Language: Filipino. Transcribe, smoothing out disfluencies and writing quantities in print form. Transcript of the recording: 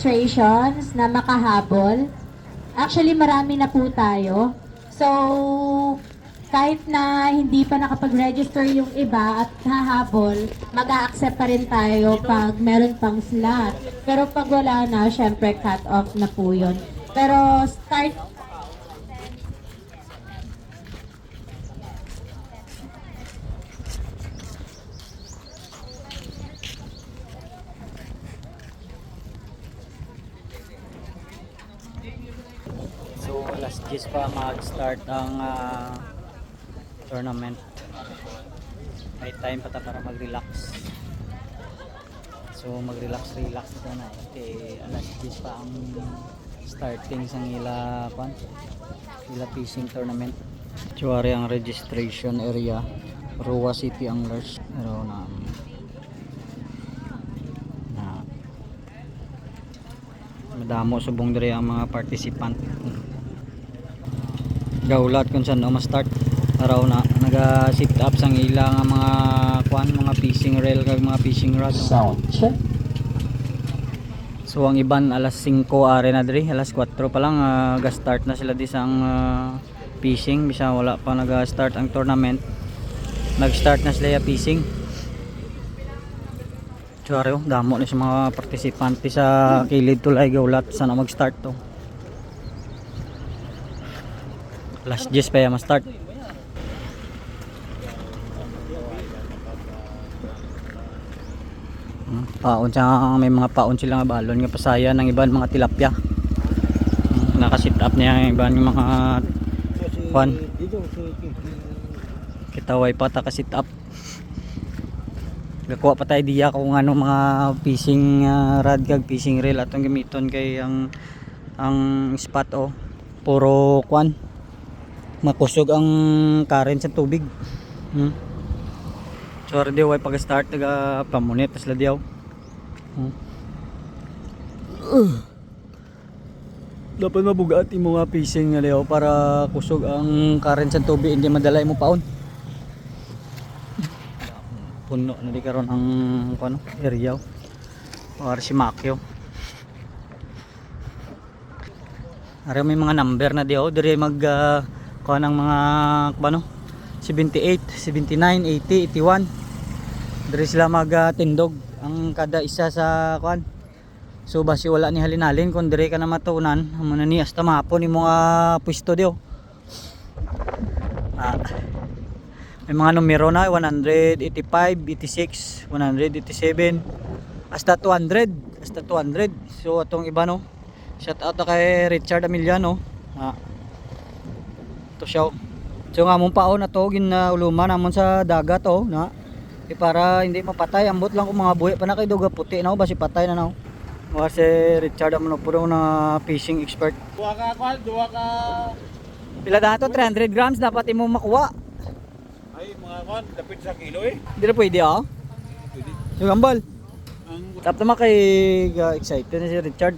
registrations na makahabol. Actually, marami na po tayo. So, kahit na hindi pa nakapag-register yung iba at hahabol, mag-a-accept pa rin tayo pag meron pang slot. Pero pag wala na, syempre cut off na po yun. Pero start. So alas 10 pa mag-start ang tournament. May time pa ta para mag-relax. So mag-relax ito na kasi alas 10 pa ang starting sa ila fishing tournament. Tuwari ang registration area Roa City Anglers. Pero na madamo subong dire ang mga participant. Gaulat kung saan ma-start araw na naga-sit up sang ilang mga mga fishing reel kag mga fishing rod. Sound check. So ang iban alas 5 are na diri, alas 4 pa lang ga-start na sila di sang fishing bisa wala pa naga-start ang tournament. Nag-start na sila fishing. Sorry, damo na sa mga participante sa kilid tulay gaulat sana mag-start to. Last 10 pa ma-start. Paon siya, may mga paon sila nga balon nga pasaya ng iban mga tilapia. Naka-sit up niya yung iban mga kwan. Kitaway pa ta ka-sit up. Gakuha pa tayo diya kung ano mga fishing rod kag fishing reel atong gamiton kay ang spot puro kwan makusog ang current sa tubig. So di way pag-start taga pamunit tas ladiaw. Dapat mabugat imo nga fishing nga leo para kusog ang current sa tubig hindi madala imo paon. Puno na di karon ang area or si Makyo. Ari may mga number na diyo dire mag kuha ng mga 78, 79, 80, 81. Dire sila magtindog ang kada isa sa kuan. So basi wala ni halinalin kun dire ka na matunan amo na ni hasta mahapon imo nga pwesto diyo. May mga numero na 185, 86, 187 hasta 200, hasta 200. So atong iba shout out na kay Richard Amiliano. Ito siya. So nga mong paon na to ginuluman namon sa dagat na para hindi mapatay ambot lang kung mga buhi pa na kay duga puti na basi patay na si Richard Amiliano puro na fishing expert. Duwa ka. Pila dato 300 grams dapat imo makuha. Ay mga kwan, dapit sa kilo Hindi na pwede Pwede. So gambal. Tap naman kay excited na si Richard